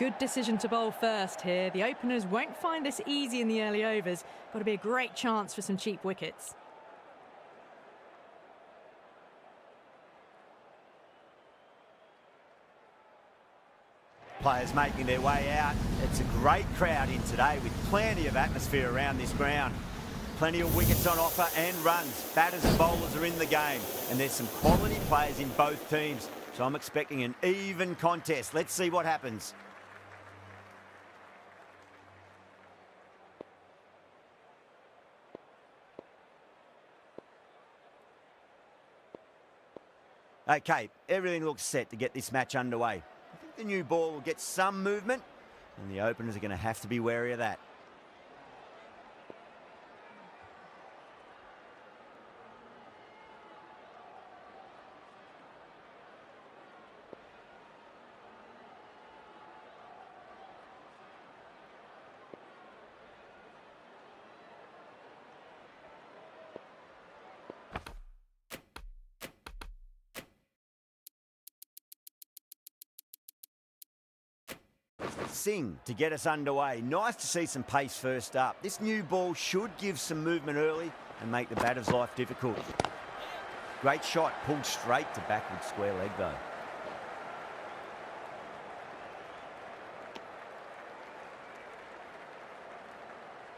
Good decision to bowl first here. The openers won't find this easy in the early overs. Got to be a great chance for some cheap wickets. Players making their way out. It's a great crowd in today with plenty of atmosphere around this ground. Plenty of wickets on offer and runs. Batters and bowlers are in the game. And there's some quality players in both teams. So I'm expecting an even contest. Let's see what happens. Okay, everything looks set to get this match underway. I think the new ball will get some movement, and the openers are going to have to be wary of that. Singh to get us underway. Nice to see some pace first up. This new ball should give some movement early and make the batter's life difficult. Great shot, pulled straight to backward square leg though.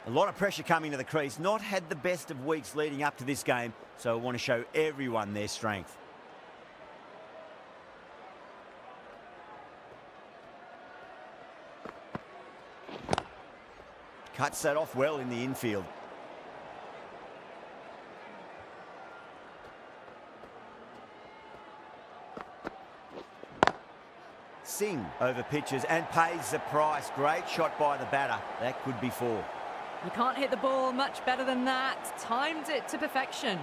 A lot of pressure coming to the crease. Not had the best of weeks leading up to this game, so I want to show everyone their strength. Cuts that off well in the infield. Singh over pitches and pays the price. Great shot by the batter. That could be four. You can't hit the ball much better than that. Timed it to perfection.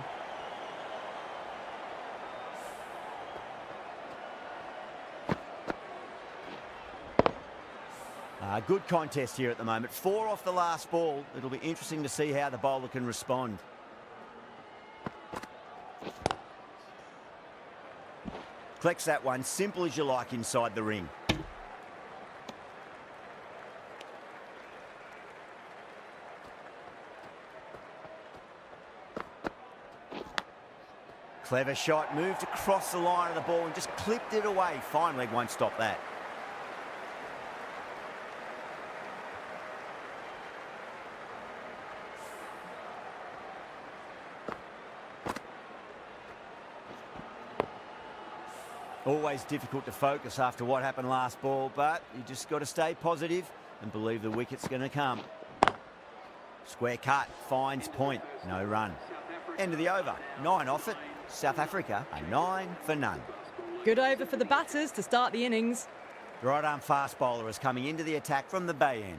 Good contest here at the moment. 4 off the last ball. It'll be interesting to see how the bowler can respond. Collects that one, simple as you like inside the ring. Clever shot, moved across the line of the ball and just clipped it away. Fine leg won't stop that. Always difficult to focus after what happened last ball, but you just got to stay positive and believe the wicket's going to come. Square cut, finds point, no run. End of the over, 9 off it. South Africa are 9 for none. Good over for the batters to start the innings. The right arm fast bowler is coming into the attack from the bay end.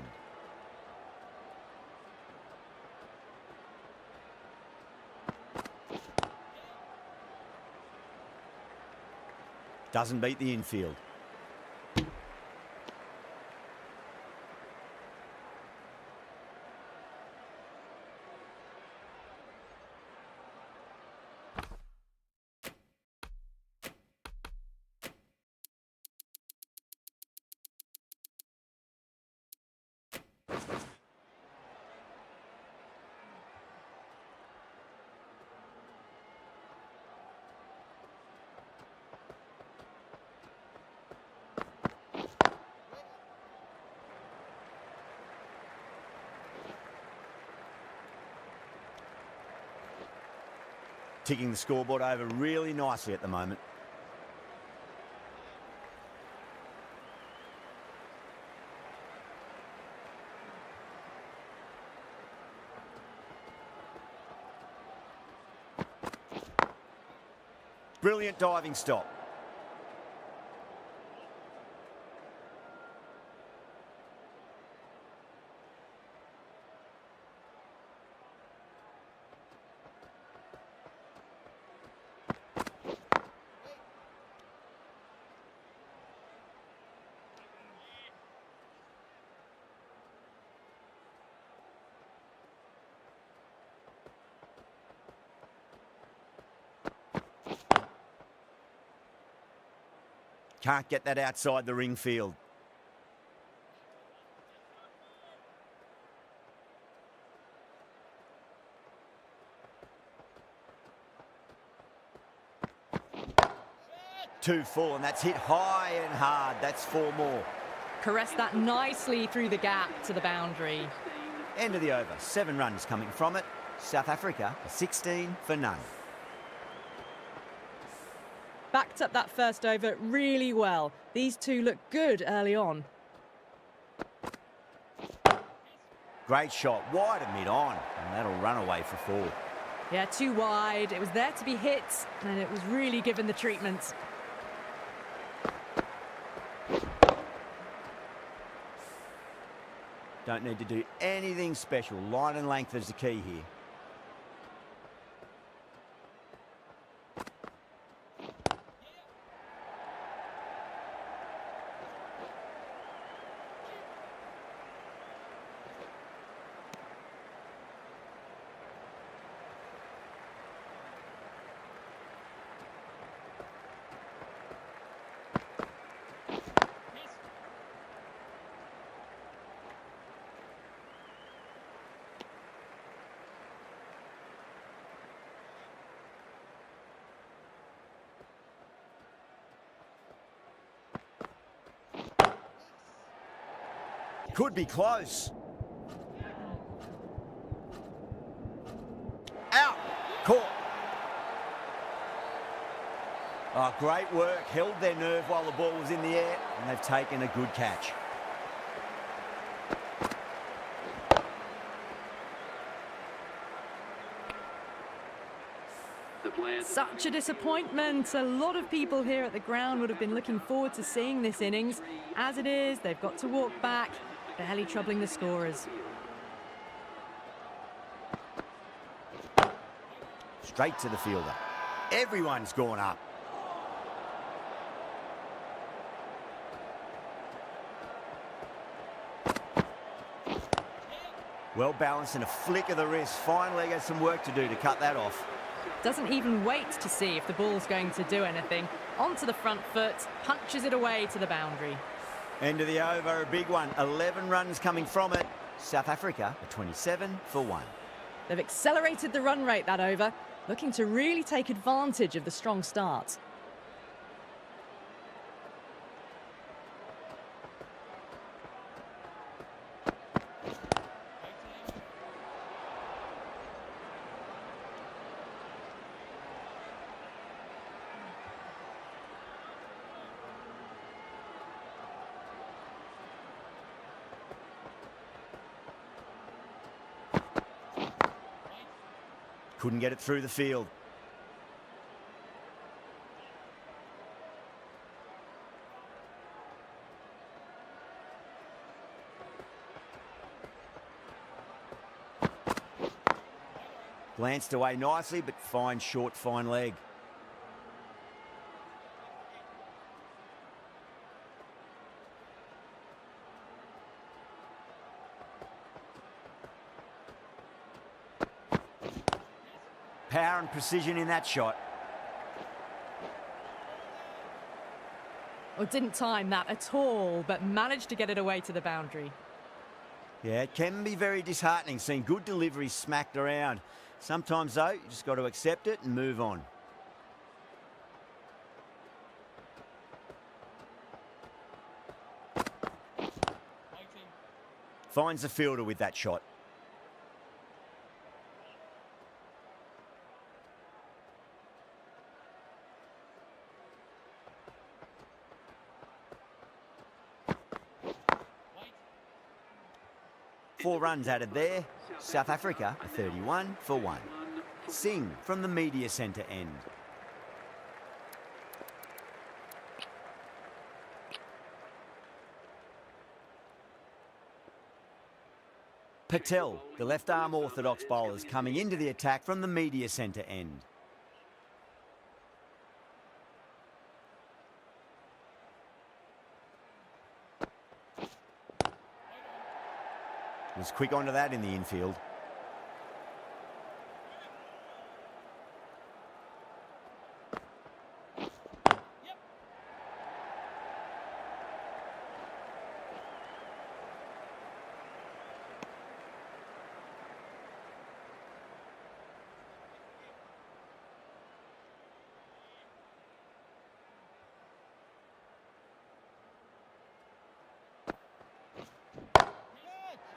Doesn't beat the infield. Ticking the scoreboard over really nicely at the moment. Brilliant diving stop. Can't get that outside the ring field. Too full, and that's hit high and hard. That's 4 more. Caressed that nicely through the gap to the boundary. End of the over. 7 runs coming from it. South Africa, 16 for none. Backed up that first over really well. These two look good early on. Great shot, wide of mid-on, and that'll run away for 4. Yeah, too wide. It was there to be hit, and it was really given the treatment. Don't need to do anything special. Line and length is the key here. Could be close. Out. Caught. Oh, great work. Held their nerve while the ball was in the air, and they've taken a good catch. Such a disappointment. A lot of people here at the ground would have been looking forward to seeing this innings. As it is, they've got to walk back, barely troubling the scorers. Straight to the fielder. Everyone's gone up. Well balanced and a flick of the wrist. Finally got some work to do to cut that off. Doesn't even wait to see if the ball's going to do anything. Onto the front foot, punches it away to the boundary. End of the over, a big one. 11 runs coming from it. South Africa, 27 for 1. They've accelerated the run rate that over, looking to really take advantage of the strong start. Couldn't get it through the field. Glanced away nicely, but fine short, fine leg. Power and precision in that shot. Well, didn't time that at all, but managed to get it away to the boundary. Yeah, it can be very disheartening seeing good deliveries smacked around. Sometimes, though, you just got to accept it and move on. Finds the fielder with that shot. Four runs added there. South Africa, 31 for 1. Singh from the media centre end. Patel, the left-arm orthodox bowlers, coming into the attack from the media centre end. Was quick onto that in the infield.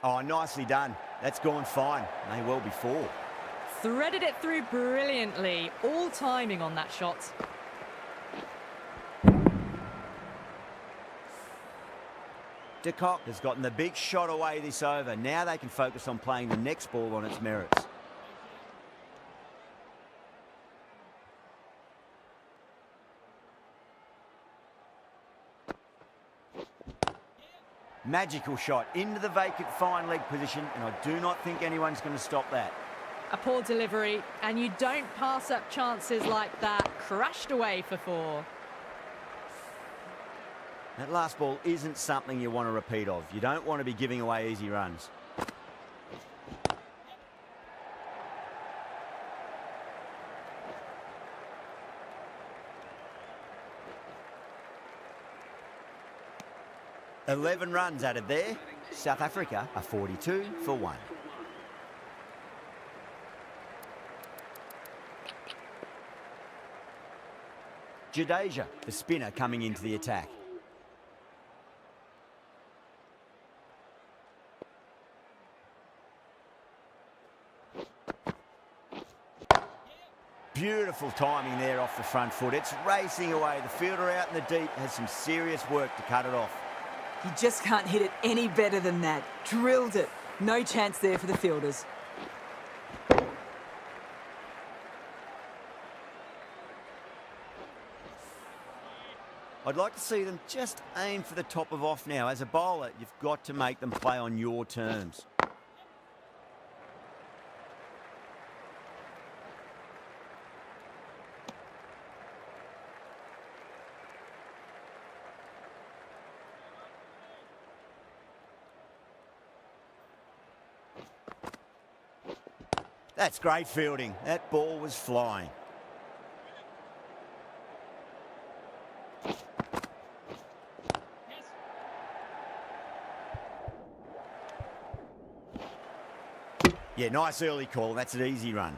Oh, nicely done. That's gone fine. May well be 4. Threaded it through brilliantly. All timing on that shot. De Kock has gotten the big shot away this over. Now they can focus on playing the next ball on its merits. Magical shot into the vacant fine leg position, and I do not think anyone's going to stop that. A poor delivery, and you don't pass up chances like that. Crashed away for 4. That last ball isn't something you want to repeat of. You don't want to be giving away easy runs. "11 runs added there. South Africa are 42 for 1. Jadeja, the spinner, coming into the attack. Beautiful timing there off the front foot. It's racing away. The fielder out in the deep has some serious work to cut it off. You just can't hit it any better than that. Drilled it. No chance there for the fielders. I'd like to see them just aim for the top of off now. As a bowler, you've got to make them play on your terms. That's great fielding. That ball was flying. Yeah, nice early call. That's an easy run.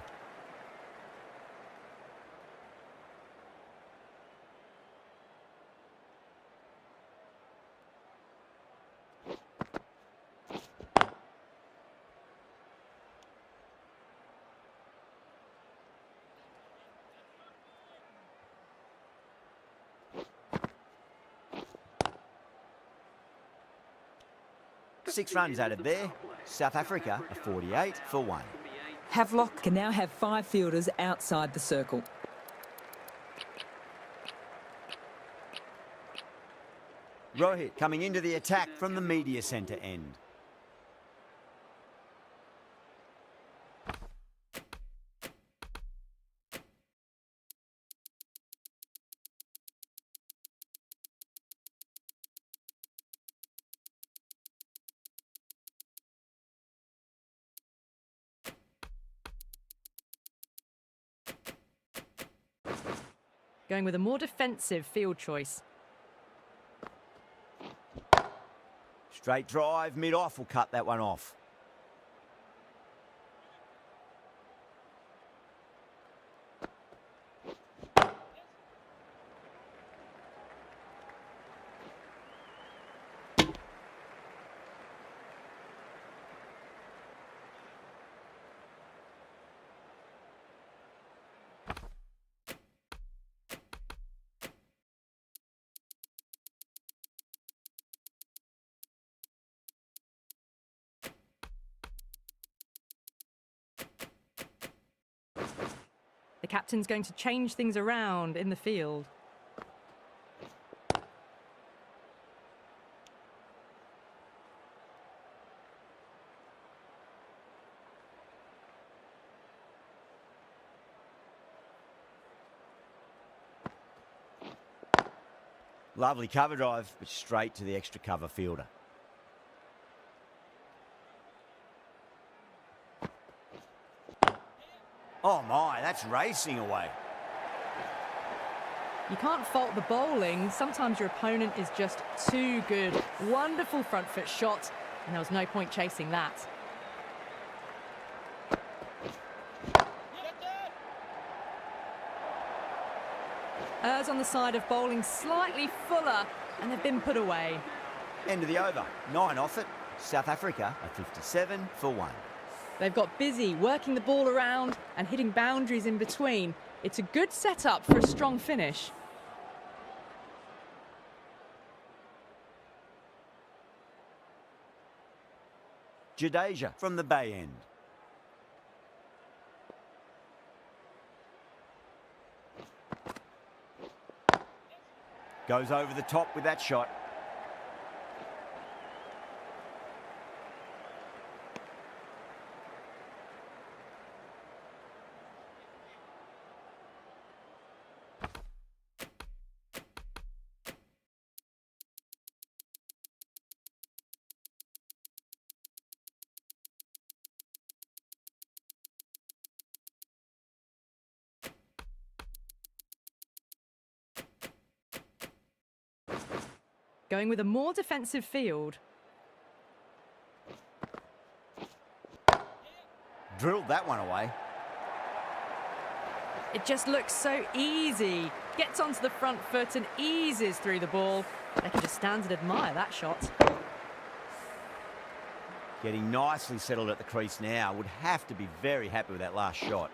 Six runs added there. South Africa are 48 for 1. Havelock can now have 5 fielders outside the circle. Rohit coming into the attack from the media centre end. Going with a more defensive field choice. Straight drive, mid-off will cut that one off. The captain's going to change things around in the field. Lovely cover drive, but straight to the extra cover fielder. Oh my, that's racing away. You can't fault the bowling. Sometimes your opponent is just too good. Wonderful front foot shot, and there was no point chasing that. Errs on the side of bowling slightly fuller, and they've been put away. End of the over. 9 off it. South Africa are 57 for 1. They've got busy working the ball around and hitting boundaries in between. It's a good setup for a strong finish. Jadeja from the Bay End. Goes over the top with that shot. Going with a more defensive field. Drilled that one away. It just looks so easy. Gets onto the front foot and eases through the ball. They can just stand and admire that shot. Getting nicely settled at the crease now. Would have to be very happy with that last shot.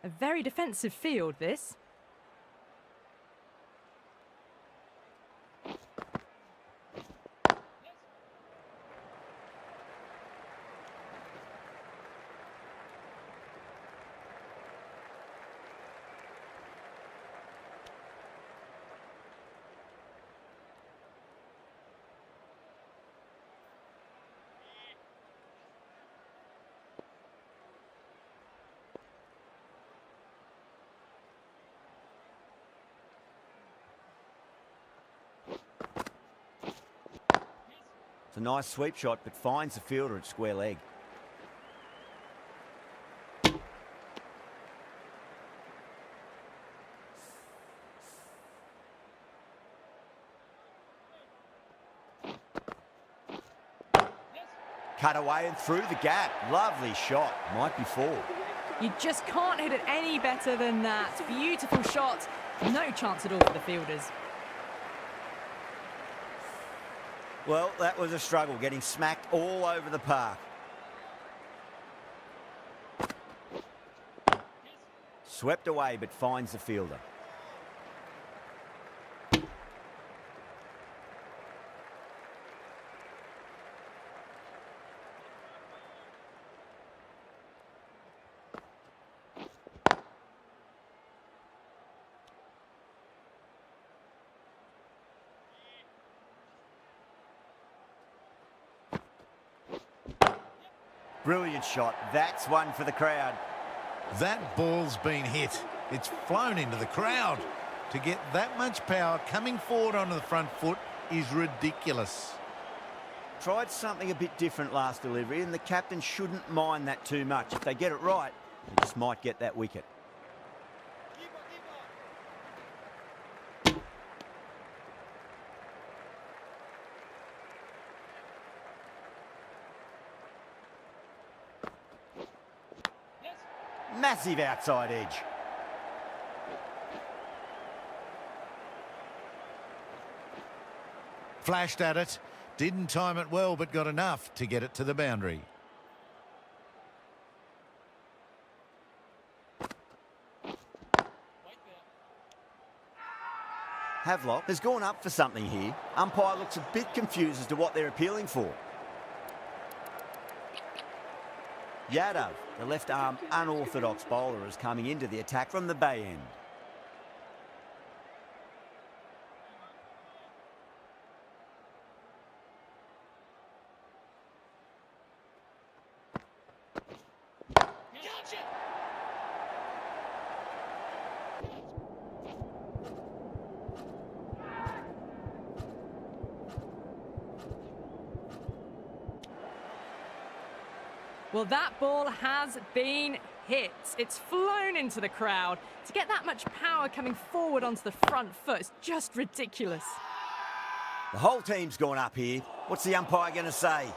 A very defensive field, this. It's a nice sweep shot, but finds the fielder at square leg. Cut away and through the gap. Lovely shot. Might be 4. You just can't hit it any better than that. Beautiful shot. No chance at all for the fielders. Well, that was a struggle, getting smacked all over the park. Swept away, but finds the fielder. Brilliant shot. That's one for the crowd. That ball's been hit. It's flown into the crowd. To get that much power coming forward onto the front foot is ridiculous. Tried something a bit different last delivery, and the captain shouldn't mind that too much. If they get it right, they just might get that wicket. Massive outside edge. Flashed at it. Didn't time it well, but got enough to get it to the boundary. Havelock has gone up for something here. Umpire looks a bit confused as to what they're appealing for. Yadav, the left-arm unorthodox bowler, is coming into the attack from the Bay End. Well, that ball has been hits. It's flown into the crowd. To get that much power coming forward onto the front foot is just ridiculous. The whole team's gone up here. What's the umpire going to say?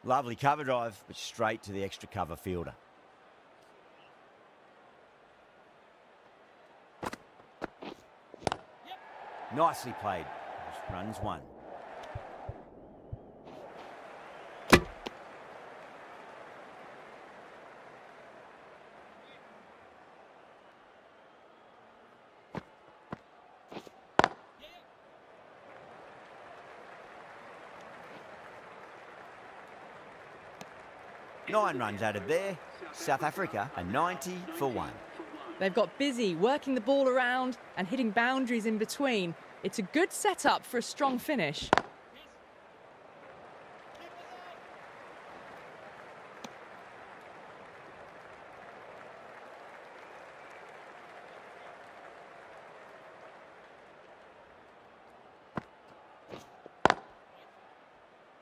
Lovely cover drive, but straight to the extra cover fielder. Nicely played. Runs one. Nine runs added there. South Africa a 90 for 1. They've got busy working the ball around and hitting boundaries in between. It's a good setup for a strong finish.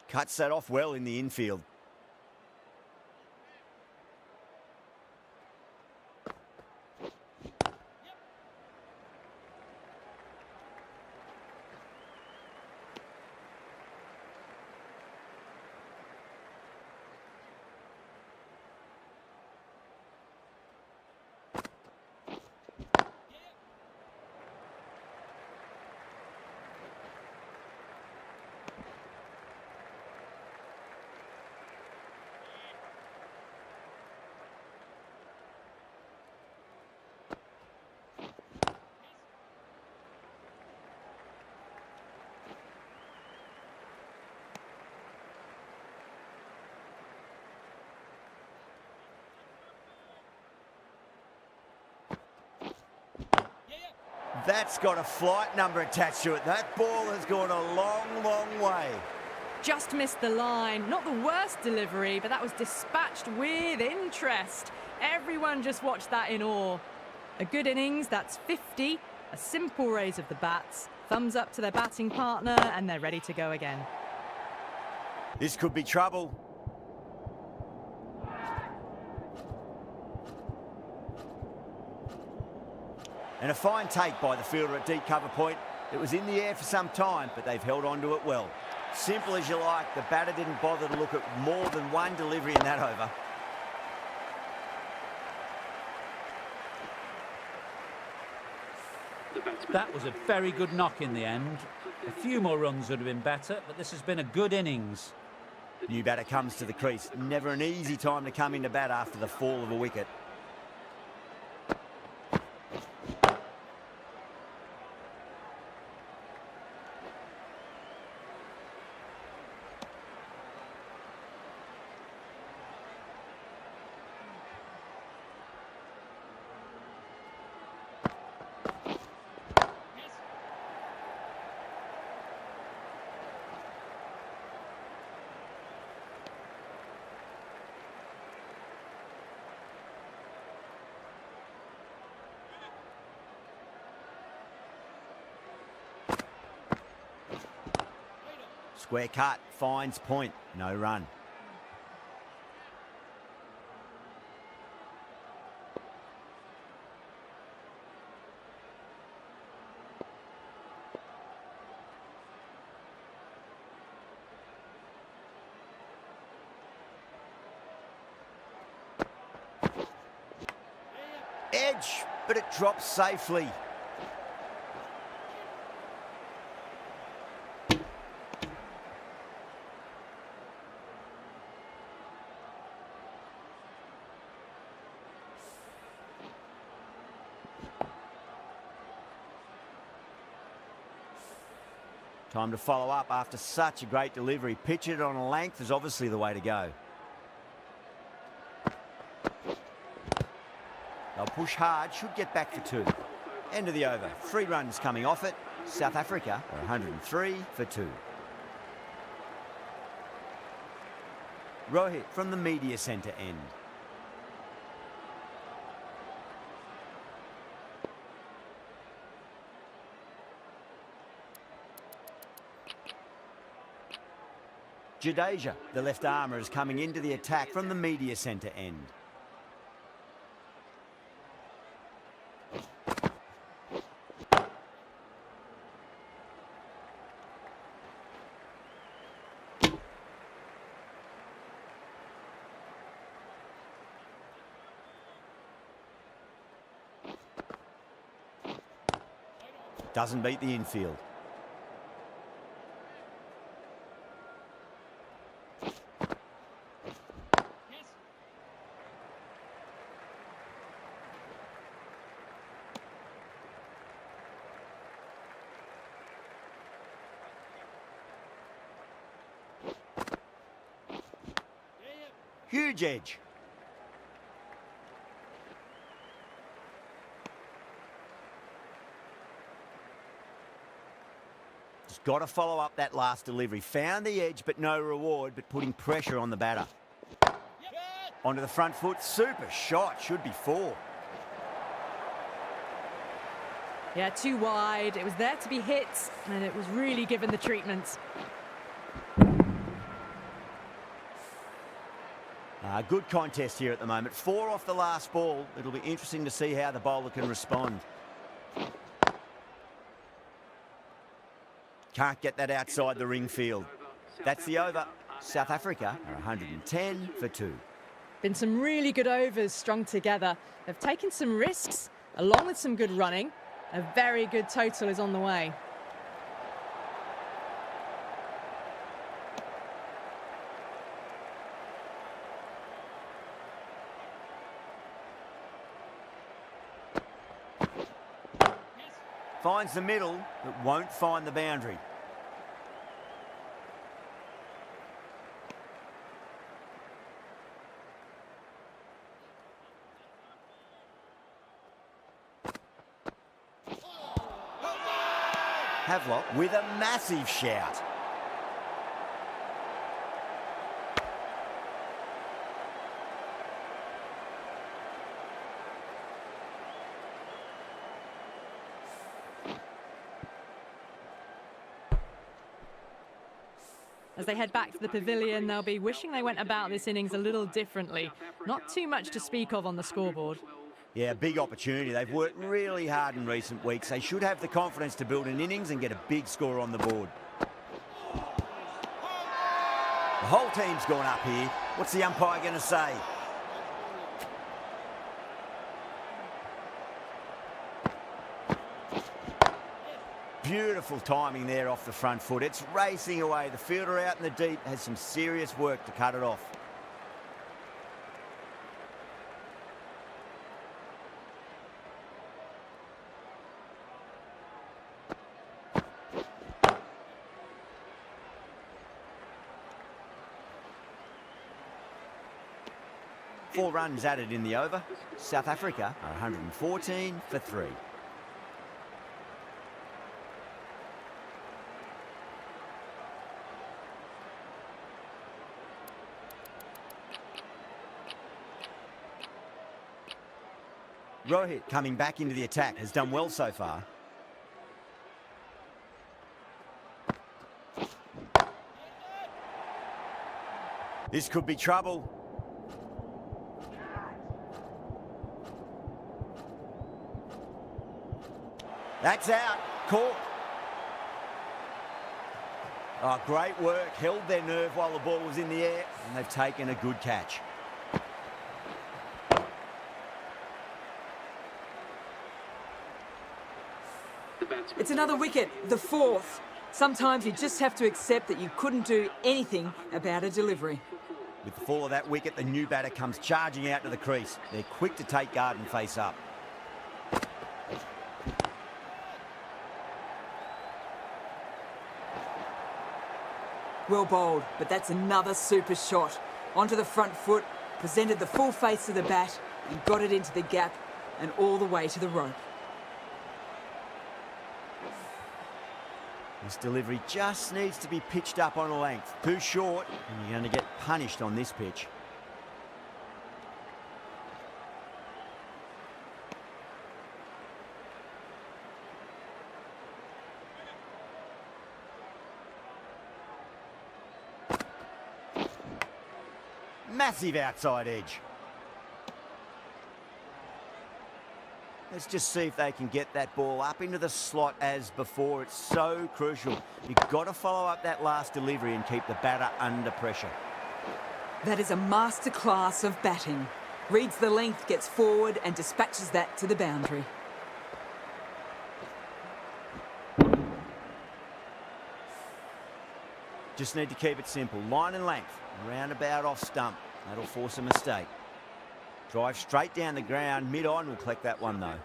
Cuts that off well in the infield. That's got a flight number attached to it. That ball has gone a long, long way. Just missed the line. Not the worst delivery, but that was dispatched with interest. Everyone just watched that in awe. A good innings, that's 50. A simple raise of the bats. Thumbs up to their batting partner, and they're ready to go again. This could be trouble. And a fine take by the fielder at deep cover point. It was in the air for some time, but they've held on to it well. Simple as you like, the batter didn't bother to look at more than one delivery in that over. That was a very good knock in the end. A few more runs would have been better, but this has been a good innings. New batter comes to the crease. Never an easy time to come into bat after the fall of a wicket. Square cut, finds point, no run. Edge, but it drops safely. Time to follow up after such a great delivery. Pitch it on a length is obviously the way to go. They'll push hard, should get back for 2. End of the over. 3 runs coming off it. South Africa are 103 for 2. Rohit from the media centre end. Jadeja, the left armour, is coming into the attack from the media centre end. Doesn't beat the infield. Huge edge. Just got to follow up that last delivery. Found the edge, but no reward, but putting pressure on the batter. Onto the front foot. Super shot. Should be 4. Yeah, too wide. It was there to be hit, and it was really given the treatment. Good contest here at the moment. 4 off the last ball. It'll be interesting to see how the bowler can respond. Can't get that outside the ring field. That's the over. South Africa are 110 for 2. Been some really good overs strung together. They've taken some risks, along with some good running. A very good total is on the way. Finds the middle, but won't find the boundary. Havelock with a massive shout. As they head back to the pavilion, they'll be wishing they went about this innings a little differently. Not too much to speak of on the scoreboard. Yeah, big opportunity. They've worked really hard in recent weeks. They should have the confidence to build an innings and get a big score on the board. The whole team's gone up here. What's the umpire going to say? Beautiful timing there off the front foot. It's racing away. The fielder out in the deep has some serious work to cut it off. Four runs added in the over. South Africa are 114 for 3. Rohit coming back into the attack has done well so far. This could be trouble. That's out. Caught. Oh, great work. Held their nerve while the ball was in the air, and they've taken a good catch. It's another wicket, the 4th. Sometimes you just have to accept that you couldn't do anything about a delivery. With the fall of that wicket, the new batter comes charging out to the crease. They're quick to take guard and face up. Well bowled, but that's another super shot. Onto the front foot, presented the full face of the bat and got it into the gap and all the way to the rope. This delivery just needs to be pitched up on a length. Too short, and you're going to get punished on this pitch. Massive outside edge. Let's just see if they can get that ball up into the slot as before. It's so crucial. You've got to follow up that last delivery and keep the batter under pressure. That is a masterclass of batting. Reads the length, gets forward and dispatches that to the boundary. Just need to keep it simple. Line and length. Roundabout off stump. That'll force a mistake. Drive straight down the ground. Mid-on will collect that one though.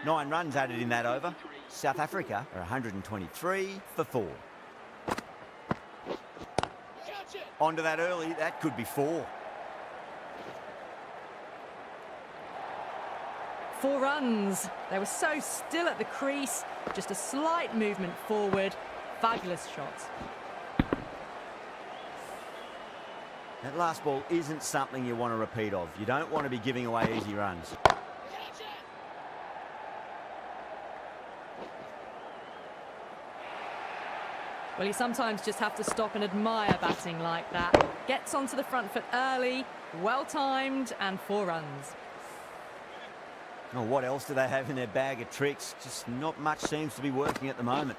9 runs added in that over. South Africa are 123 for 4. Onto that early. That could be 4. 4 runs. They were so still at the crease. Just a slight movement forward. Fabulous shots. That last ball isn't something you want to repeat of. You don't want to be giving away easy runs. Well, you sometimes just have to stop and admire batting like that. Gets onto the front foot early, well-timed, and 4 runs. Oh, what else do they have in their bag of tricks? Just not much seems to be working at the moment.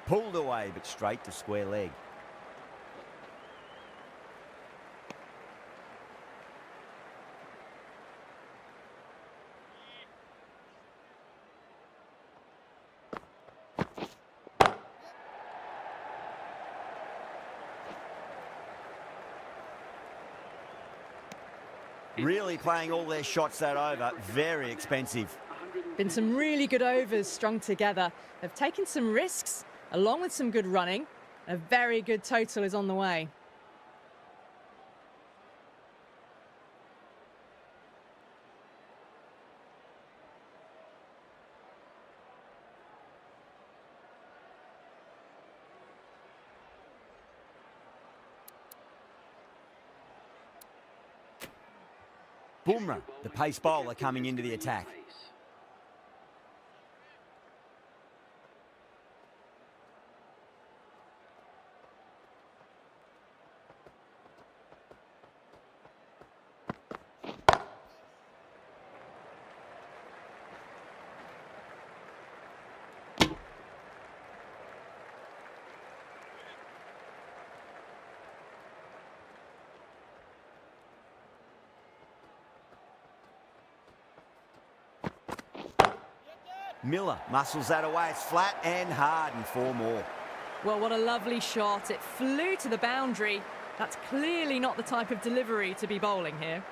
Pulled away, but straight to square leg. Really playing all their shots that over. Very expensive. Been some really good overs strung together. They've taken some risks, along with some good running. A very good total is on the way. Bumrah, the pace bowler, coming into the attack. Miller muscles that away. It's flat and hard, and 4 more. Well, what a lovely shot. It flew to the boundary. That's clearly not the type of delivery to be bowling here.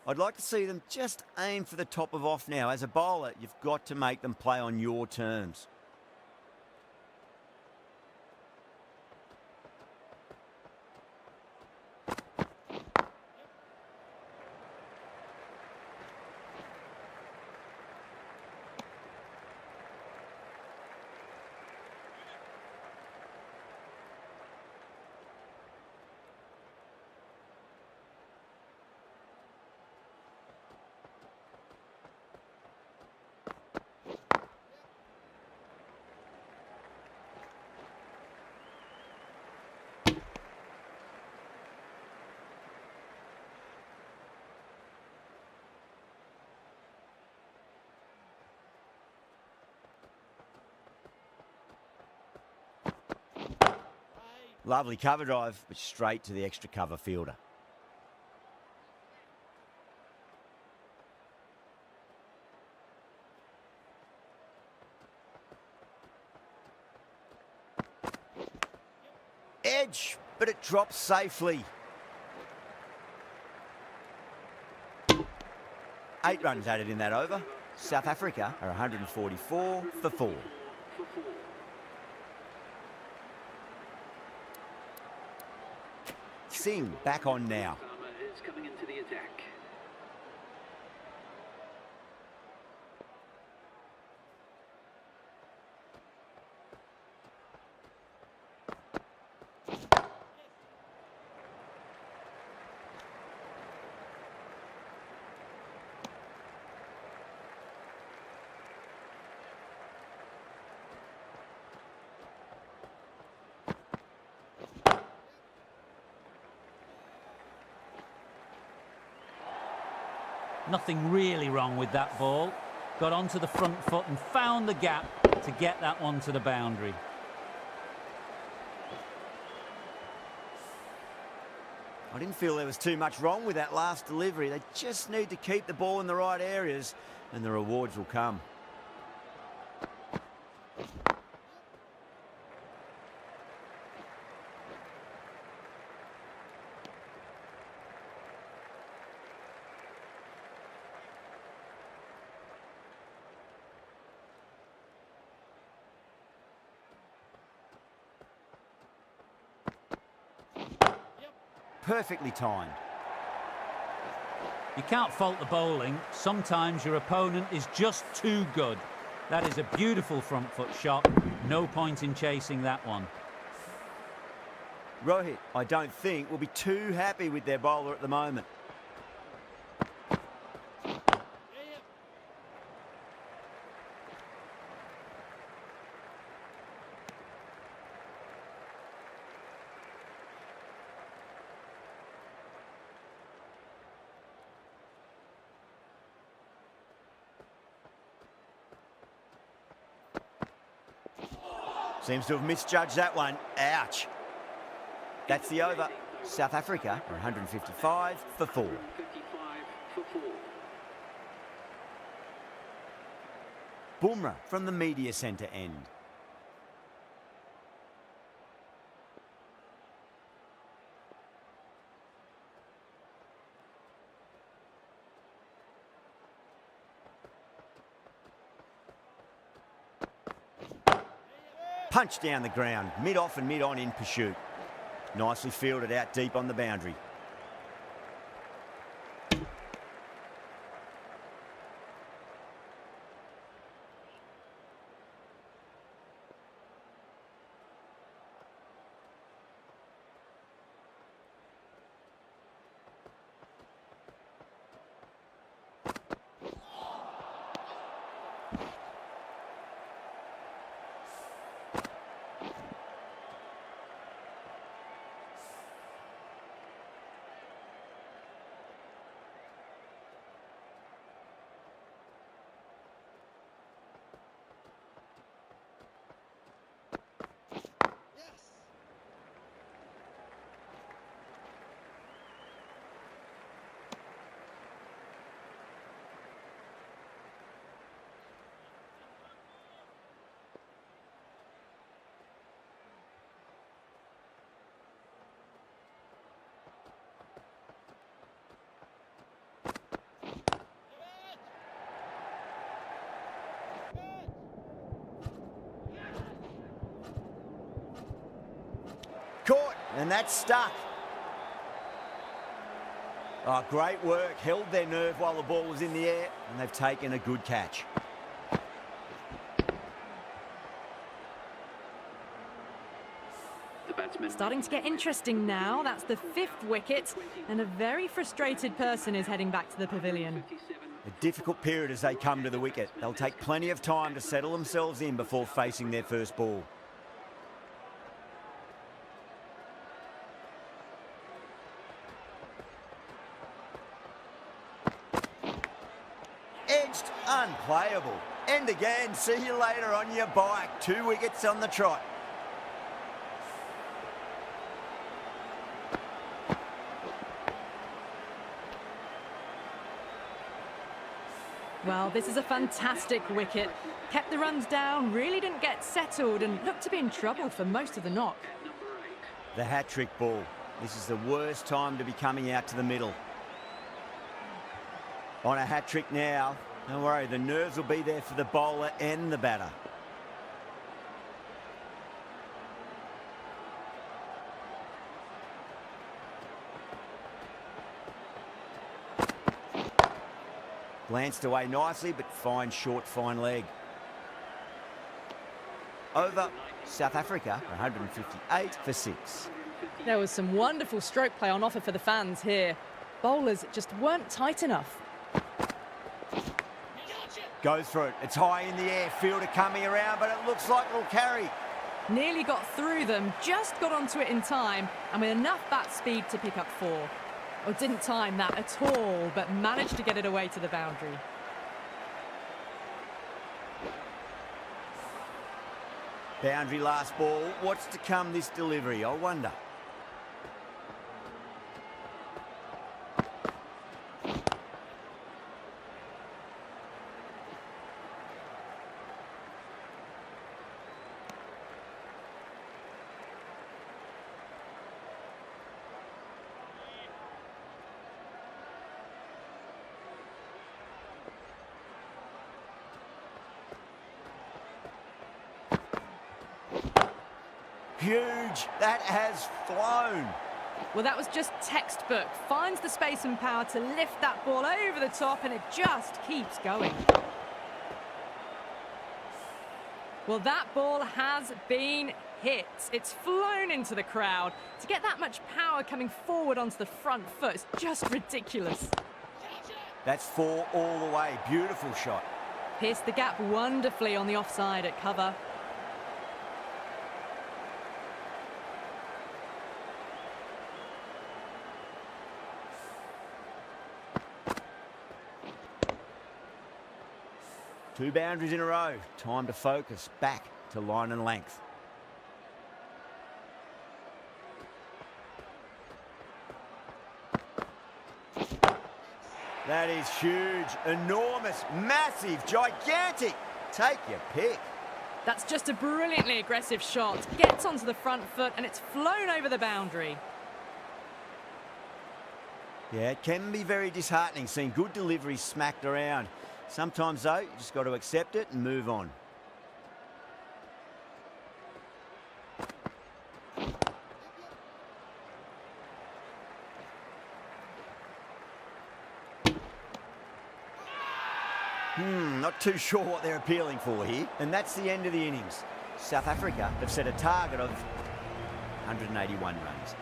I'd like to see them just aim for the top of off now. As a bowler, you've got to make them play on your terms. Lovely cover drive, but straight to the extra cover fielder. Edge, but it drops safely. 8 runs added in that over. South Africa are 144 for 4. Singh back on now. Is coming into the attack. Nothing really wrong with that ball. Got onto the front foot and found the gap to get that one to the boundary. I didn't feel there was too much wrong with that last delivery. They just need to keep the ball in the right areas and the rewards will come. Perfectly timed. You can't fault the bowling. Sometimes your opponent is just too good. That is a beautiful front foot shot. No point in chasing that one. Rohit, I don't think, will be too happy with their bowler at the moment. Seems to have misjudged that one. Ouch. That's the over. South Africa are 155 for 4. 55 for 4. Bumrah from the media centre end. Punch down the ground, mid-off and mid-on in pursuit. Nicely fielded out deep on the boundary. Caught, and that's stuck. Oh, great work. Held their nerve while the ball was in the air, and they've taken a good catch. The batsman Starting to get interesting now. That's the 5th wicket, and a very frustrated person is heading back to the pavilion. A difficult period as they come to the wicket. They'll take plenty of time to settle themselves in before facing their first ball. Edged, unplayable. End again. See you later on your bike. 2 wickets on the trot. Well, this is a fantastic wicket. Kept the runs down, really didn't get settled and looked to be in trouble for most of the knock. The hat-trick ball. This is the worst time to be coming out to the middle. On a hat-trick now, don't worry, the nerves will be there for the bowler and the batter. Glanced away nicely, but fine short, fine leg. Over South Africa, 158 for 6. There was some wonderful stroke play on offer for the fans here. Bowlers just weren't tight enough. Goes for it. It's high in the air. Fielder coming around, but it looks like it'll carry. Nearly got through them, just got onto it in time, and with enough bat speed to pick up 4. Or didn't time that at all, but managed to get it away to the boundary. Boundary last ball. What's to come this delivery, I wonder. Huge. That has flown. Well, that was just textbook. Finds the space and power to lift that ball over the top, and it just keeps going. Well, that ball has been hit. It's flown into the crowd. To get that much power coming forward onto the front foot is just ridiculous. That's 4 all the way. Beautiful shot. Pierced the gap wonderfully on the offside at cover. Two boundaries in a row. Time to focus. Back to line and length. That is huge, enormous, massive, gigantic. Take your pick. That's just a brilliantly aggressive shot. Gets onto the front foot and it's flown over the boundary. Yeah, it can be very disheartening seeing good deliveries smacked around. Sometimes, though, you just got to accept it and move on. Not too sure what they're appealing for here. And that's the end of the innings. South Africa have set a target of 181 runs.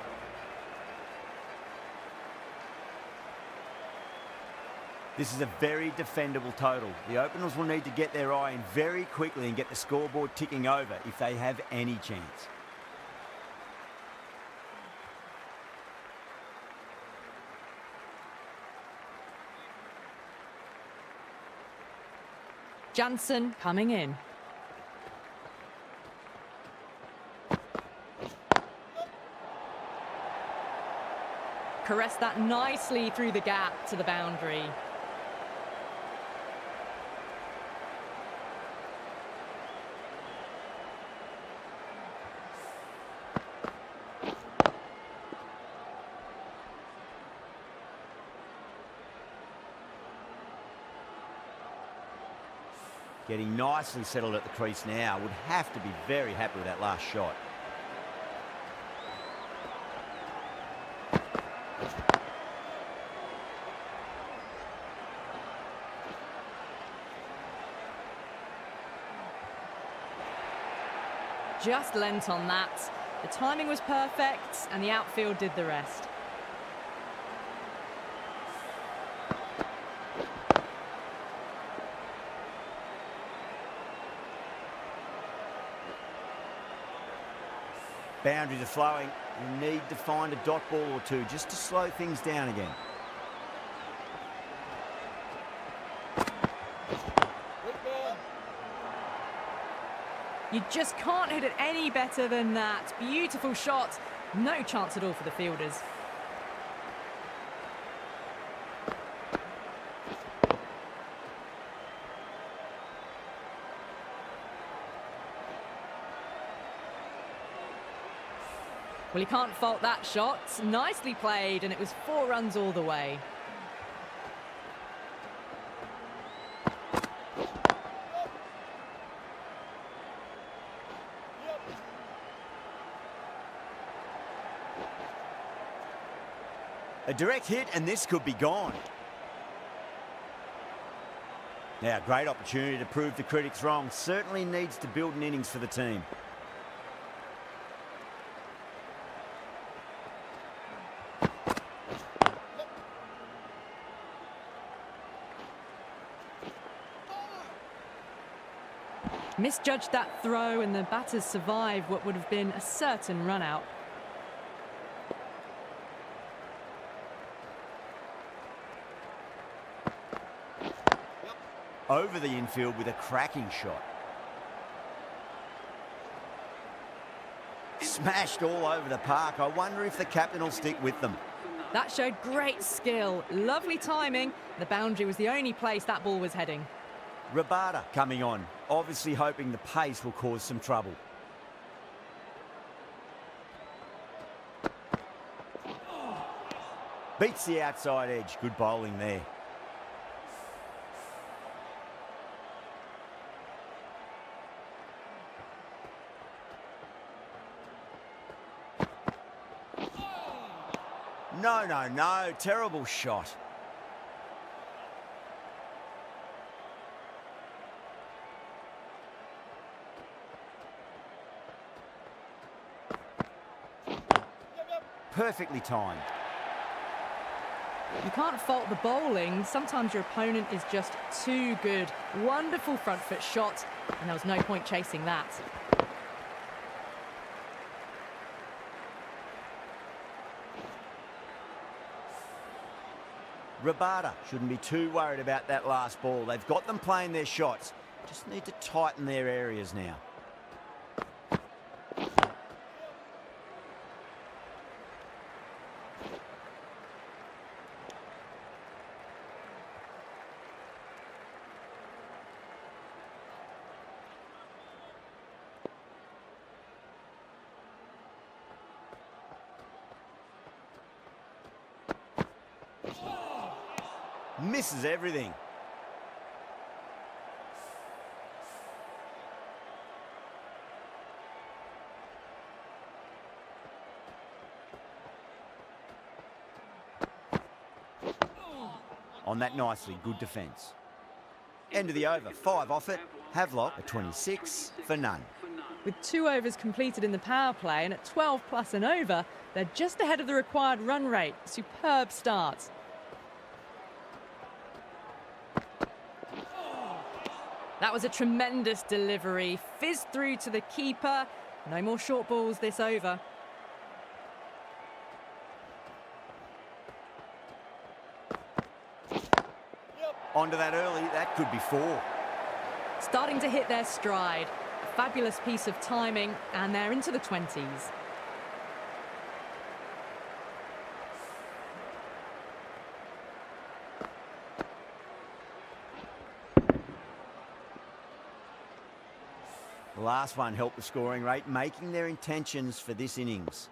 This is a very defendable total. The openers will need to get their eye in very quickly and get the scoreboard ticking over if they have any chance. Jansen coming in. Caressed that nicely through the gap to the boundary. Getting nicely settled at the crease now. Would have to be very happy with that last shot. Just lent on that. The timing was perfect and the outfield did the rest. Boundaries are flowing. You need to find a dot ball or two just to slow things down again. You just can't hit it any better than that. Beautiful shot. No chance at all for the fielders. Well, you can't fault that shot. Nicely played, and it was 4 runs all the way. A direct hit, and this could be gone. Now, great opportunity to prove the critics wrong. Certainly needs to build an innings for the team. Misjudged that throw, and the batters survived what would have been a certain run-out. Over the infield with a cracking shot. Smashed all over the park. I wonder if the captain will stick with them. That showed great skill, lovely timing. The boundary was the only place that ball was heading. Rabada coming on, obviously hoping the pace will cause some trouble. Beats the outside edge. Good bowling there. No, no, no. Terrible shot. Perfectly timed. You can't fault the bowling. Sometimes your opponent is just too good. Wonderful front foot shot, and there was no point chasing that. Rabada shouldn't be too worried about that last ball. They've got them playing their shots. Just need to tighten their areas now. Misses everything. On that nicely, good defence. End of the over, 5 off it. Havelock at 26 for none. With 2 overs completed in the power play and at 12 plus and over, they're just ahead of the required run rate. Superb start. That was a tremendous delivery. Fizzed through to the keeper. No more short balls this over. Onto that early, that could be 4. Starting to hit their stride. A fabulous piece of timing, and they're into the 20s. The last one helped the scoring rate, making their intentions for this innings.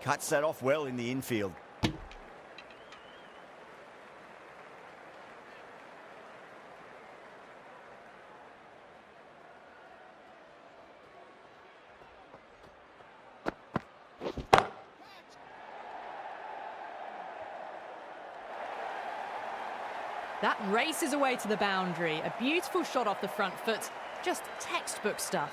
Cuts that off well in the infield. That races away to the boundary. A beautiful shot off the front foot. Just textbook stuff.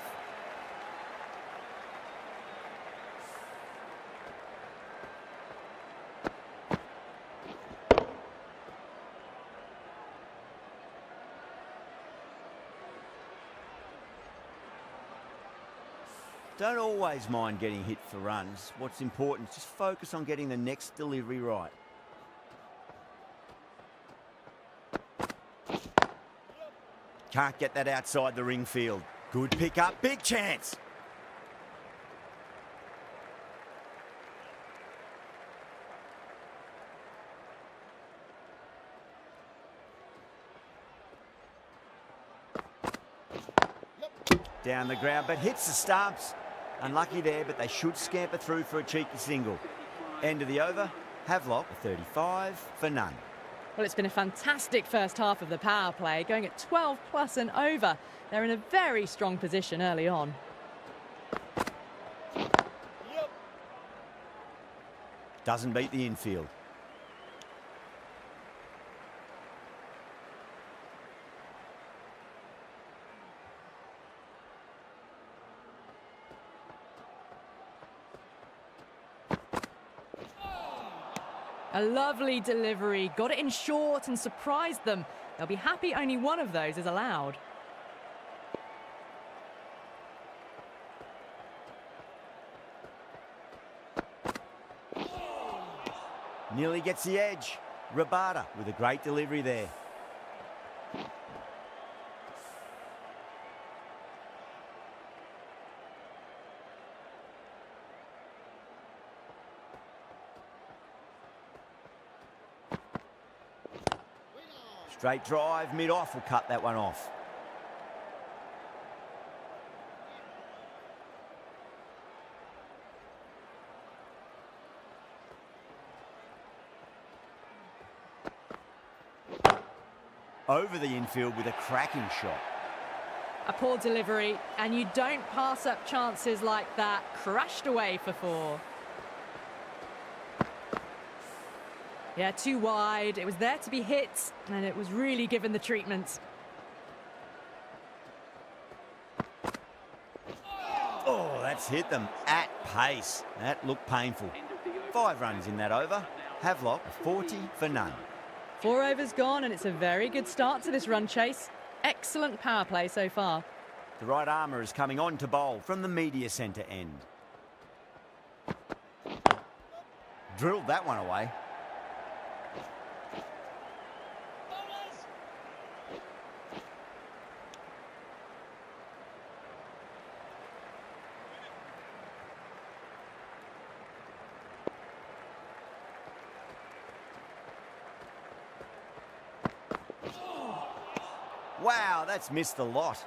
Don't always mind getting hit for runs. What's important is just focus on getting the next delivery right. Can't get that outside the ring field. Good pick up, big chance. Down the ground, but hits the stumps. Unlucky there, but they should scamper through for a cheeky single. End of the over. Havelock, a 35 for none. Well, it's been a fantastic first half of the power play, going at 12 plus and over. They're in a very strong position early on. Doesn't beat the infield. A lovely delivery, got it in short and surprised them. They'll be happy only one of those is allowed. Nearly gets the edge. Rabada with a great delivery there. Straight drive, mid-off will cut that one off. Over the infield with a cracking shot. A poor delivery, and you don't pass up chances like that. Crashed away for 4. Yeah, too wide. It was there to be hit, and it was really given the treatment. Oh, that's hit them at pace. That looked painful. 5 runs in that over. Havelock, 40 for none. 4 overs gone, and it's a very good start to this run chase. Excellent power play so far. The right armour is coming on to bowl from the media centre end. Drilled that one away. Wow, that's missed the lot.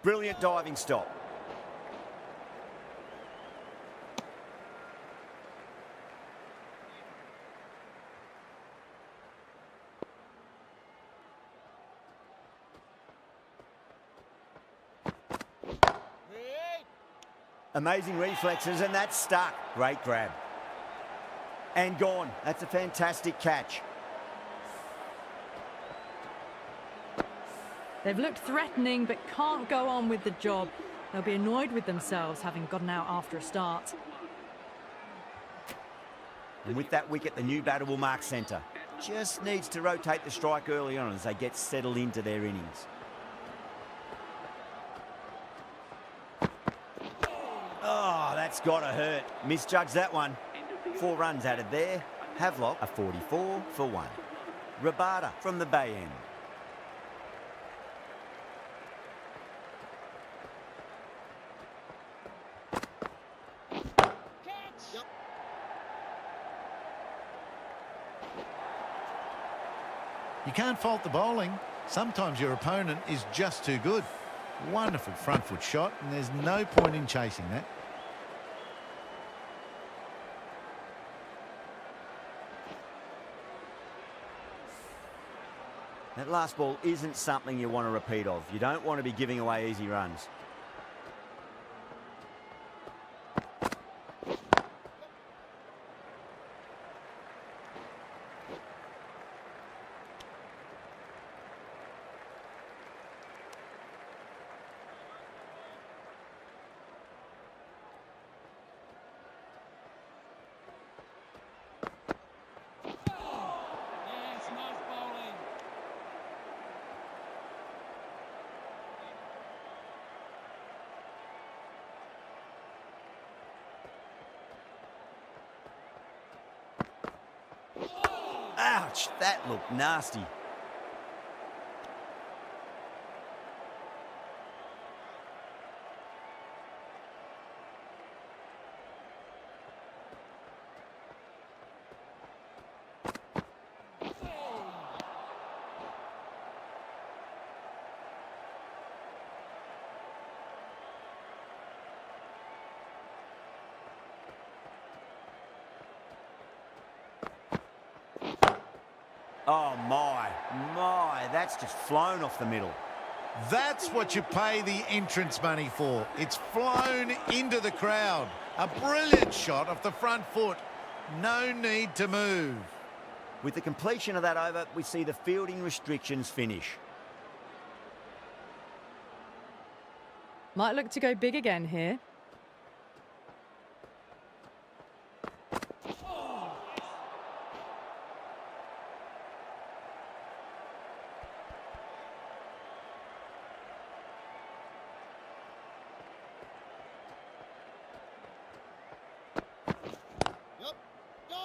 Brilliant diving stop. Amazing reflexes, and that's stuck. Great grab. And gone. That's a fantastic catch. They've looked threatening, but can't go on with the job. They'll be annoyed with themselves having gotten out after a start. And with that wicket, the new batter will mark centre. Just needs to rotate the strike early on as they get settled into their innings. Oh, that's got to hurt. Misjudged that one. 4 runs added there. Havelock, a 44 for 1. Rabada from the Bay end. You can't fault the bowling. Sometimes your opponent is just too good. Wonderful front foot shot, and there's no point in chasing that. That last ball isn't something you want to repeat of. You don't want to be giving away easy runs. Ouch, that looked nasty. Oh my, that's just flown off the middle. That's what you pay the entrance money for. It's flown into the crowd. A brilliant shot off the front foot. No need to move. With the completion of that over, we see the fielding restrictions finish. Might look to go big again here.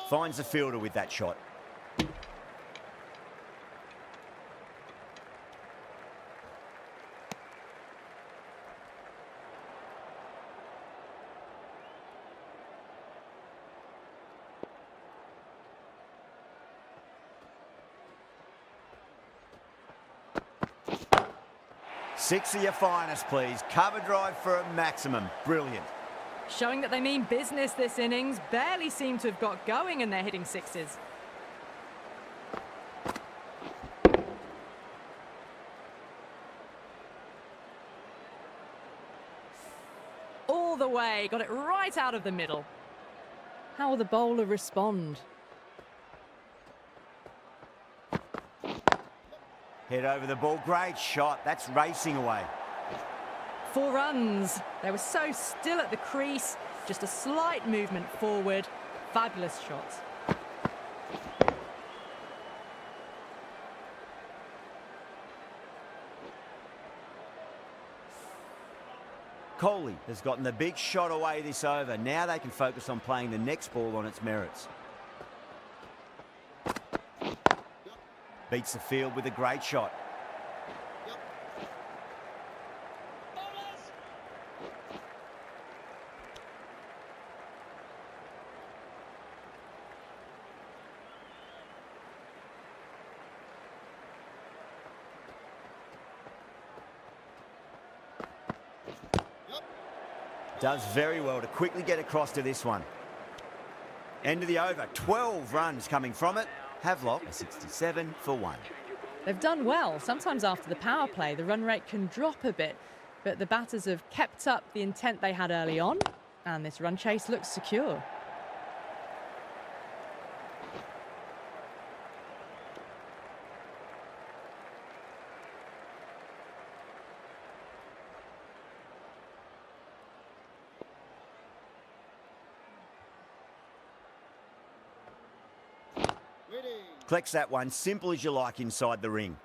Finds the fielder with that shot. Six of your finest, please. Cover drive for a maximum. Brilliant. Showing that they mean business this innings. Barely seem to have got going and they're hitting sixes. All the way. Got it right out of the middle. How will the bowler respond? Head over the ball. Great shot. That's racing away. 4 runs. They were so still at the crease. Just a slight movement forward. Fabulous shots. Kohli has gotten the big shot away this over. Now they can focus on playing the next ball on its merits. Beats the field with a great shot. Does very well to quickly get across to this one. End of the over. 12 runs coming from it. Havelock a 67 for 1. They've done well. Sometimes after the power play, the run rate can drop a bit, but the batters have kept up the intent they had early on, and this run chase looks secure. Collects that one, simple as you like inside the ring.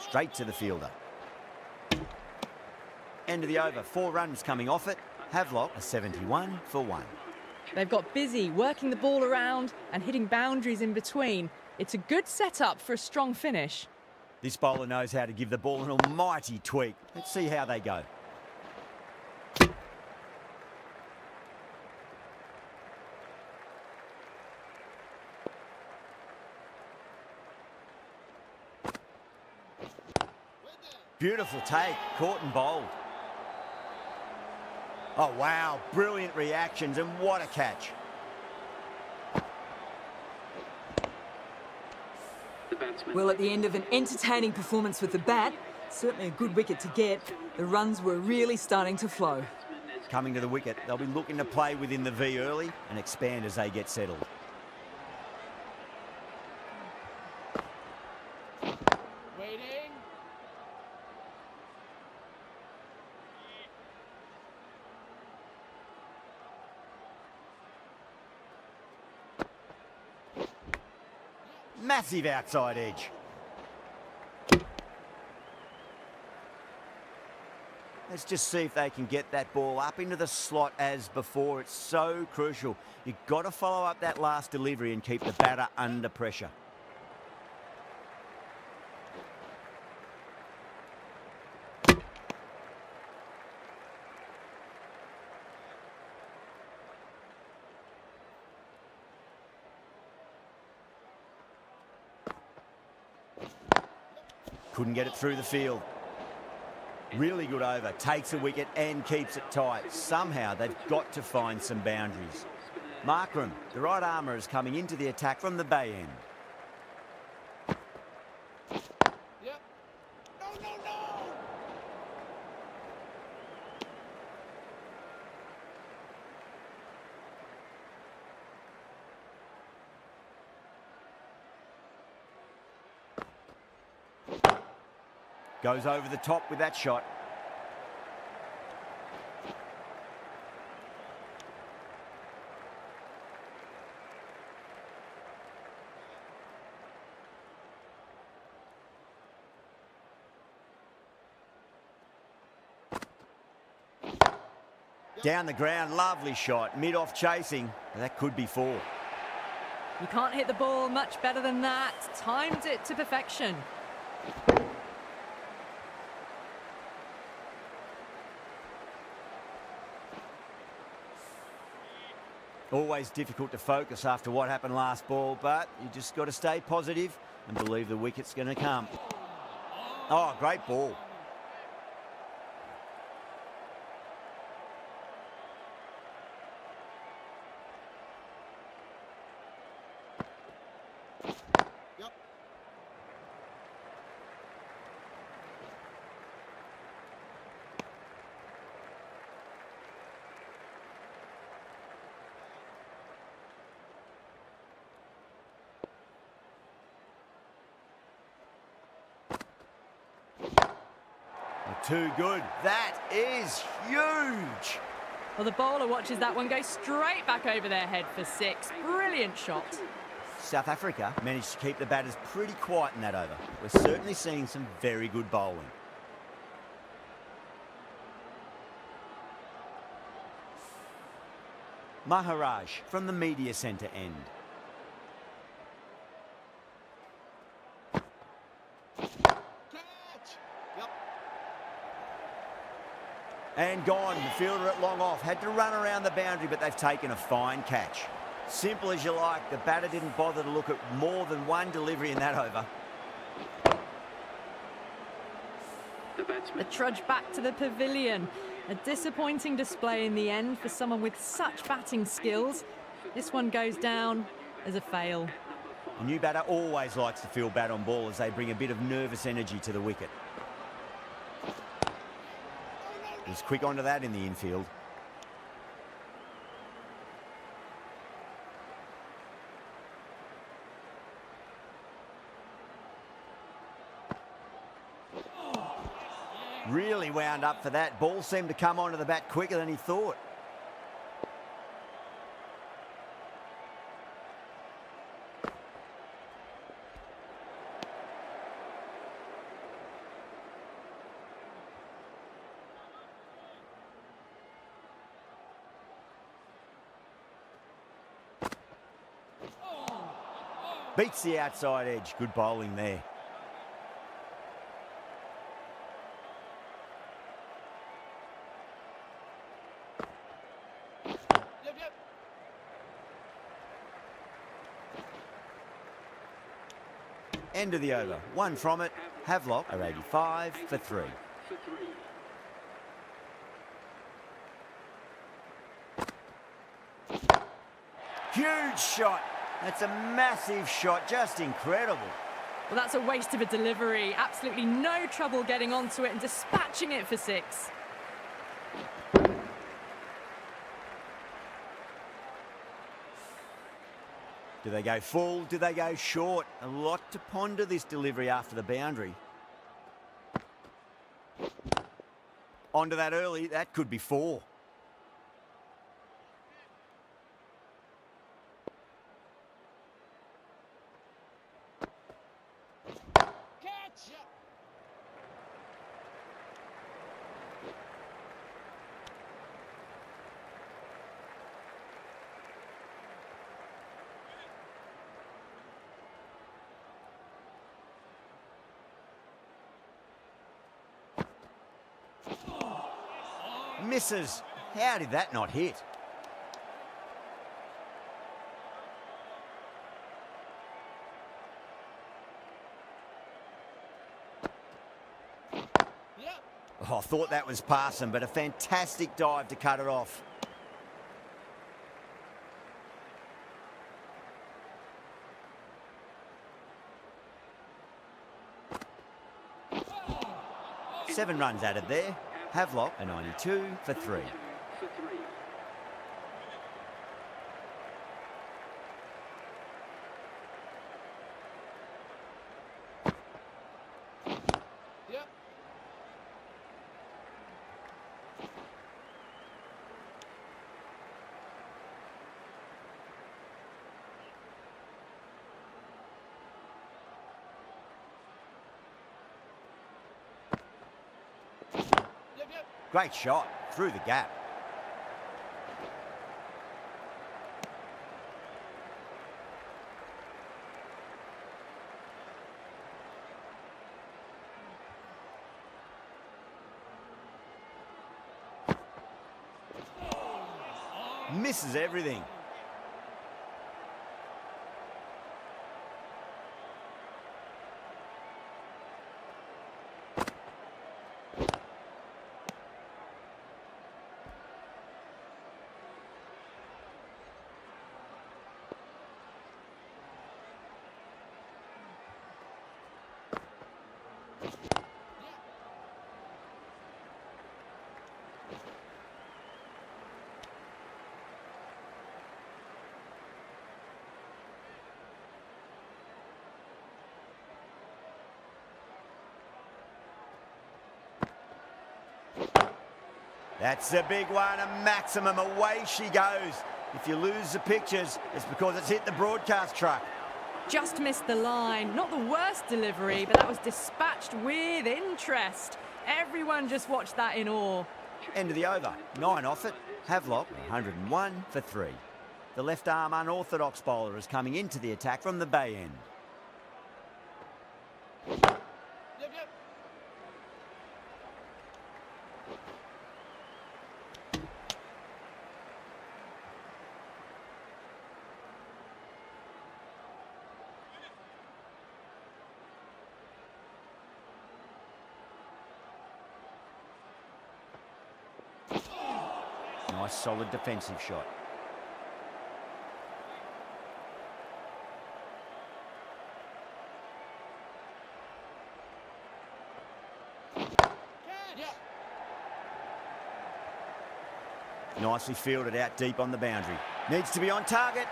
Straight to the fielder. End of the over. 4 runs coming off it. Havelock a 71 for 1. They've got busy working the ball around and hitting boundaries in between. It's a good setup for a strong finish. This bowler knows how to give the ball an almighty tweak. Let's see how they go. Beautiful take, caught and bowled. Oh wow, brilliant reactions and what a catch. The batsman. Well, at the end of an entertaining performance with the bat, certainly a good wicket to get, the runs were really starting to flow. Coming to the wicket, they'll be looking to play within the V early and expand as they get settled. Massive outside edge. Let's just see if they can get that ball up into the slot as before. It's so crucial. You've got to follow up that last delivery and keep the batter under pressure. Couldn't get it through the field. Really good over, takes a wicket and keeps it tight. Somehow they've got to find some boundaries. Markram, the right armour, is coming into the attack from the bay end. Goes over the top with that shot. Down the ground, lovely shot. Mid-off chasing. That could be 4. You can't hit the ball much better than that. Timed it to perfection. Always difficult to focus after what happened last ball, but you just got to stay positive and believe the wicket's going to come. Oh, great ball. Too good. That is huge. Well, the bowler watches that one go straight back over their head for 6. Brilliant shot. South Africa managed to keep the batters pretty quiet in that over. We're certainly seeing some very good bowling. Maharaj from the media centre end. And gone. The fielder at long off. Had to run around the boundary, but they've taken a fine catch. Simple as you like. The batter didn't bother to look at more than one delivery in that over. The batsman. The trudge back to the pavilion. A disappointing display in the end for someone with such batting skills. This one goes down as a fail. A new batter always likes to field bat on ball as they bring a bit of nervous energy to the wicket. He's quick onto that in the infield. Really wound up for that. Ball seemed to come onto the bat quicker than he thought. Beats the outside edge. Good bowling there. End of the over. One from it. Havelock are 85 for 3. For 3. Huge shot. That's a massive shot. Just incredible. Well, that's a waste of a delivery. Absolutely no trouble getting onto it and dispatching it for 6. Do they go full? Do they go short? A lot to ponder this delivery after the boundary. Onto that early. That could be 4. Misses. How did that not hit? Oh, I thought that was passing, but a fantastic dive to cut it off. Seven runs added there. Havelock a 92 for 3. For 3. Great shot through the gap. Misses everything. That's a big one, a maximum. Away she goes. If you lose the pictures, it's because it's hit the broadcast truck. Just missed the line. Not the worst delivery, but that was dispatched with interest. Everyone just watched that in awe. End of the over. 9 off it. Havelock 101 for 3. The left arm unorthodox bowler is coming into the attack from the bay end. Nice solid defensive shot. Nicely fielded out deep on the boundary. Needs to be on target.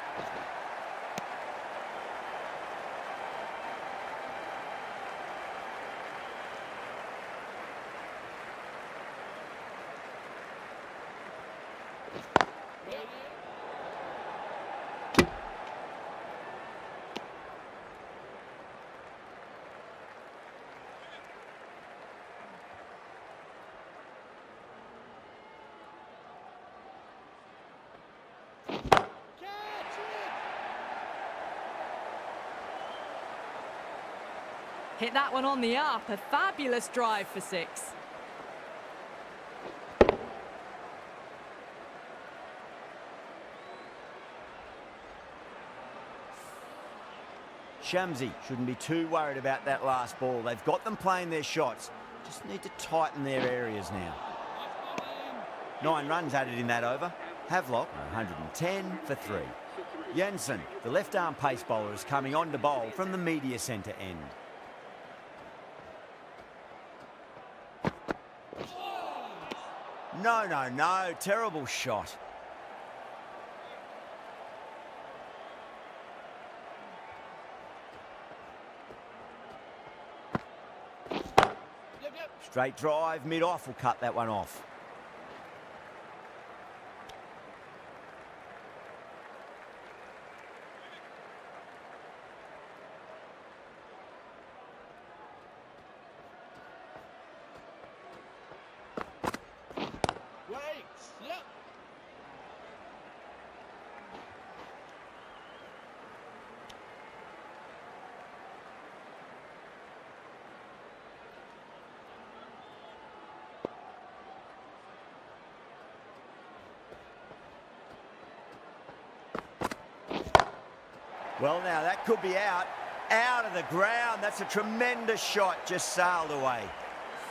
Hit that one on the up. A fabulous drive for 6. Shamsi shouldn't be too worried about that last ball. They've got them playing their shots. Just need to tighten their areas now. 9 runs added in that over. Havelock, 110 for 3. Jensen, the left-arm pace bowler, is coming on to bowl from the media centre end. No. Terrible shot. Straight drive, mid-off will cut that one off. Well, now that could be out of the ground. That's a tremendous shot, just sailed away.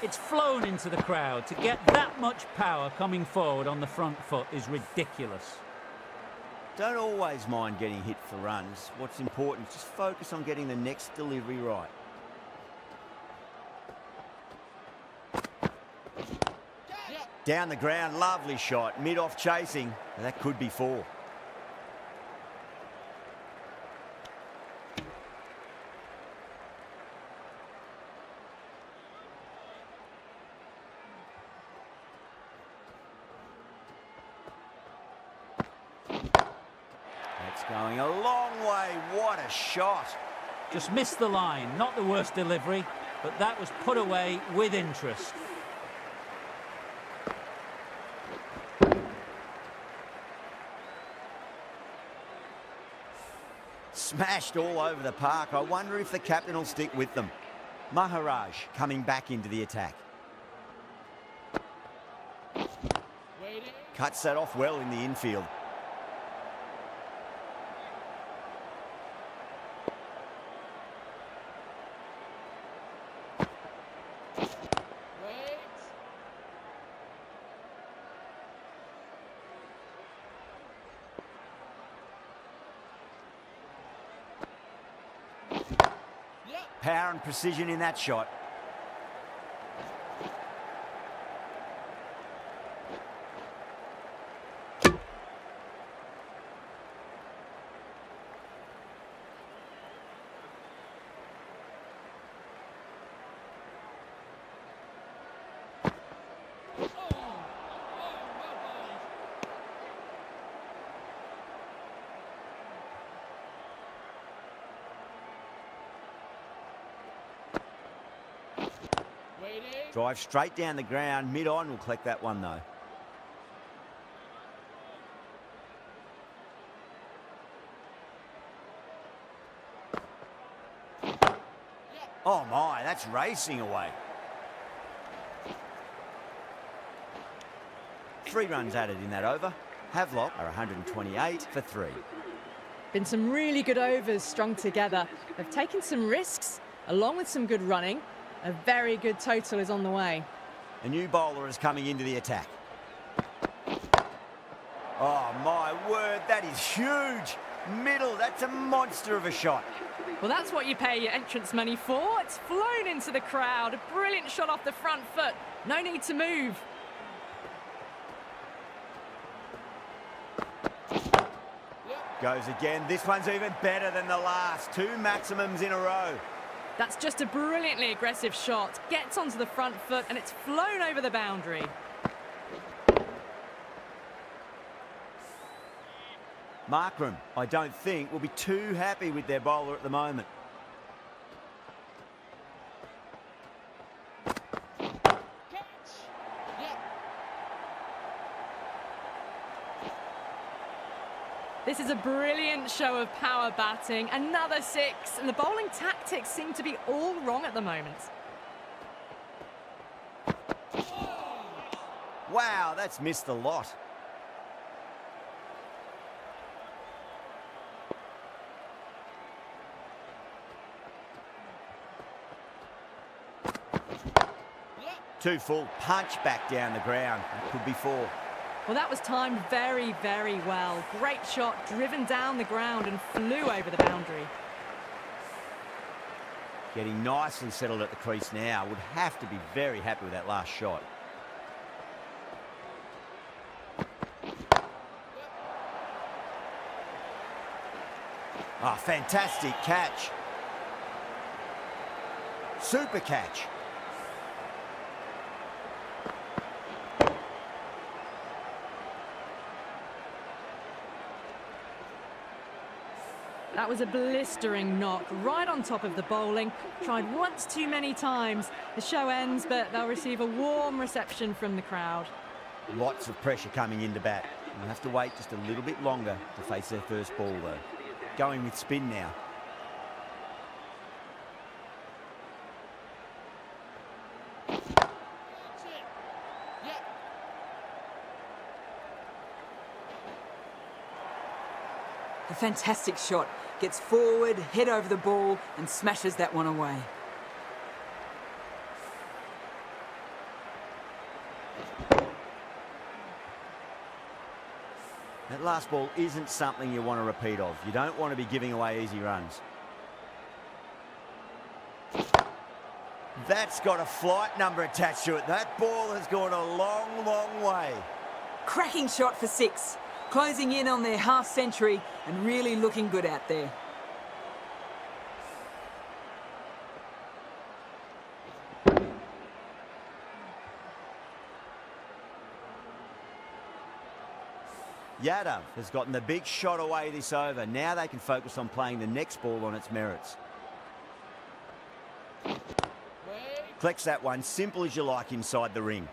It's flown into the crowd. To get that much power coming forward on the front foot is ridiculous. Don't always mind getting hit for runs. What's important is just focus on getting the next delivery right. Down the ground, lovely shot. Mid-off chasing. That could be 4. Going a long way. What a shot. Just missed the line. Not the worst delivery, but that was put away with interest. Smashed all over the park. I wonder if the captain will stick with them. Maharaj coming back into the attack. Cuts that off well in the infield. Power and precision in that shot. Drive straight down the ground. Mid-on will collect that one, though. Oh, my, that's racing away. 3 runs added in that over. Havelock are 128 for 3. Been some really good overs strung together. They've taken some risks, along with some good running. A very good total is on the way. A new bowler is coming into the attack. Oh, my word, that is huge. Middle, that's a monster of a shot. Well, that's what you pay your entrance money for. It's flown into the crowd. A brilliant shot off the front foot. No need to move. Goes again. This one's even better than the last. 2 maximums in a row. That's just a brilliantly aggressive shot. Gets onto the front foot and it's flown over the boundary. Markram, I don't think, will be too happy with their bowler at the moment. This is a brilliant show of power batting. Another 6, and the bowling tactics seem to be all wrong at the moment. Wow, that's missed the lot. Too full, punch back down the ground. That could be 4. Well, that was timed very, very well. Great shot, driven down the ground and flew over the boundary. Getting nicely settled at the crease now. Would have to be very happy with that last shot. Ah, fantastic catch. Super catch. That was a blistering knock, right on top of the bowling. Tried once too many times. The show ends, but they'll receive a warm reception from the crowd. Lots of pressure coming into bat. They'll have to wait just a little bit longer to face their first ball, though. Going with spin now. A fantastic shot. Gets forward, head over the ball, and smashes that one away. That last ball isn't something you want to repeat of. You don't want to be giving away easy runs. That's got a flight number attached to it. That ball has gone a long, long way. Cracking shot for 6. Closing in on their half-century and really looking good out there. Yadav has gotten the big shot away this over. Now they can focus on playing the next ball on its merits. Collects that one, simple as you like, inside the ring.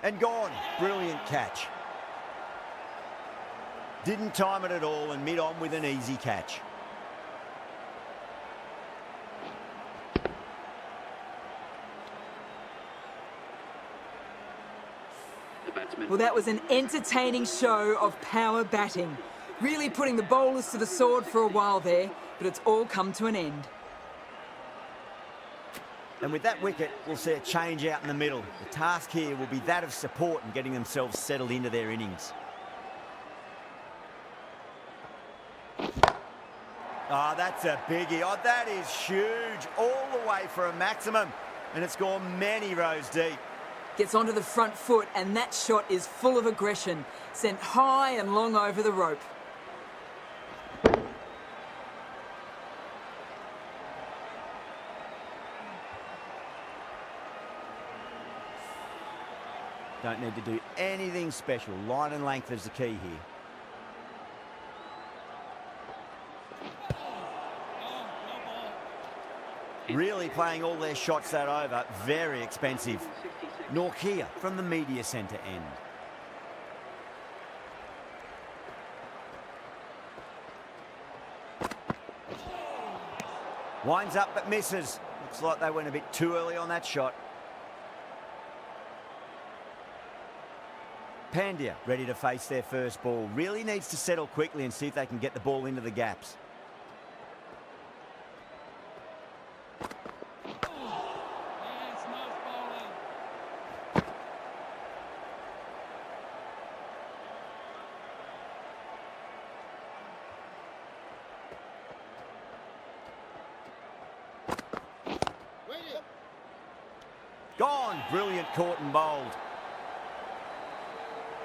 And gone. Brilliant catch. Didn't time it at all and mid-on with an easy catch. Well, that was an entertaining show of power batting. Really putting the bowlers to the sword for a while there, but it's all come to an end. And with that wicket, we'll see a change out in the middle. The task here will be that of support and getting themselves settled into their innings. Oh, that's a biggie. Oh, that is huge. All the way for a maximum. And it's gone many rows deep. Gets onto the front foot, and that shot is full of aggression. Sent high and long over the rope. Don't need to do anything special. Line and length is the key here. Really playing all their shots that over. Very expensive. Norkia from the media centre end. Winds up but misses. Looks like they went a bit too early on that shot. Pandya ready to face their first ball. Really needs to settle quickly and see if they can get the ball into the gaps. Gone. Brilliant caught and bowled.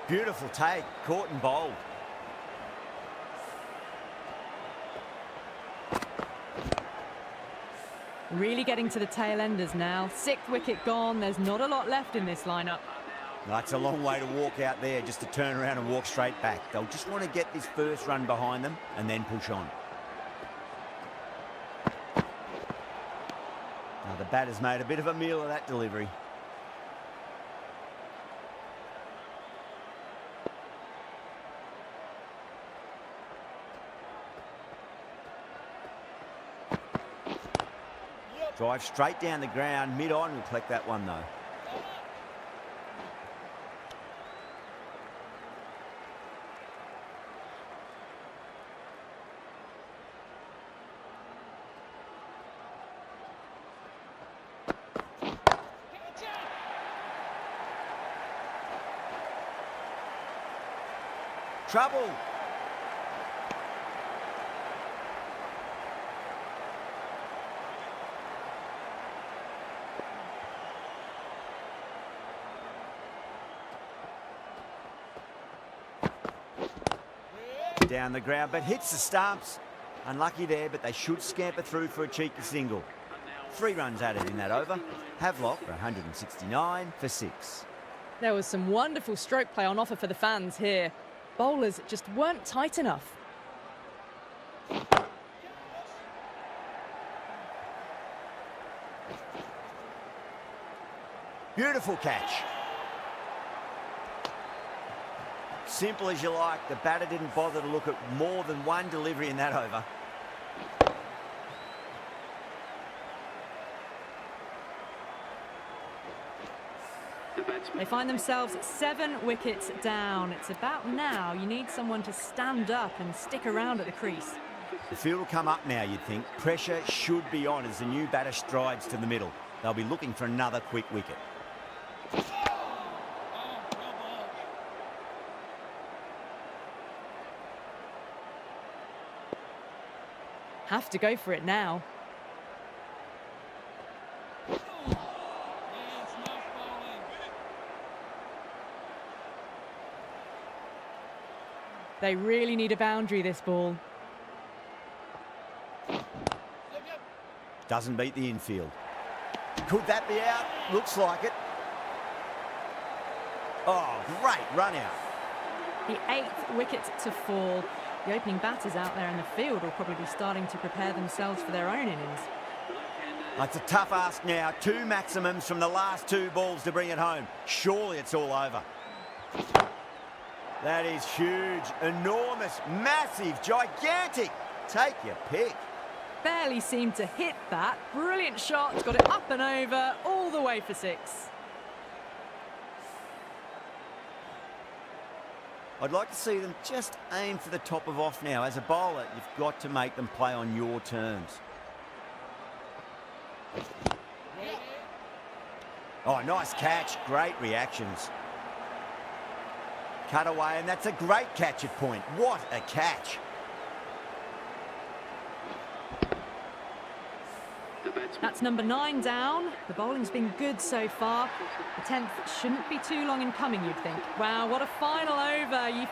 Beautiful take, caught and bowled. Really getting to the tail enders now. 6th wicket gone. There's not a lot left in this lineup. That's a long way to walk out there just to turn around and walk straight back. They'll just want to get this first run behind them and then push on. Now the batter's made a bit of a meal of that delivery. Drive straight down the ground, mid-on, will collect that one though. Trouble. Down the ground, but hits the stumps. Unlucky there, but they should scamper through for a cheeky single. 3 runs added in that over. Havelock for 169 for 6. There was some wonderful stroke play on offer for the fans here. Bowlers just weren't tight enough. Beautiful catch. Simple as you like. The batter didn't bother to look at more than one delivery in that over. They find themselves 7 wickets down. It's about now you need someone to stand up and stick around at the crease. The field will come up now, you'd think. Pressure should be on as the new batter strides to the middle. They'll be looking for another quick wicket. Have to go for it now. They really need a boundary, this ball. Doesn't beat the infield. Could that be out? Looks like it. Oh, great run out. The 8th wicket to fall. The opening batters out there in the field will probably be starting to prepare themselves for their own innings. It's a tough ask now. 2 maximums from the last 2 balls to bring it home. Surely it's all over. That is huge, enormous, massive, gigantic. Take your pick. Barely seemed to hit that. Brilliant shot, got it up and over, all the way for 6. I'd like to see them just aim for the top of off now. As a bowler, you've got to make them play on your terms. Oh, nice catch. Great reactions. Cut away, and that's a great catch at point. What a catch. That's number 9 down. The bowling's been good so far. The 10th shouldn't be too long in coming, you'd think. Wow, what a final over. You've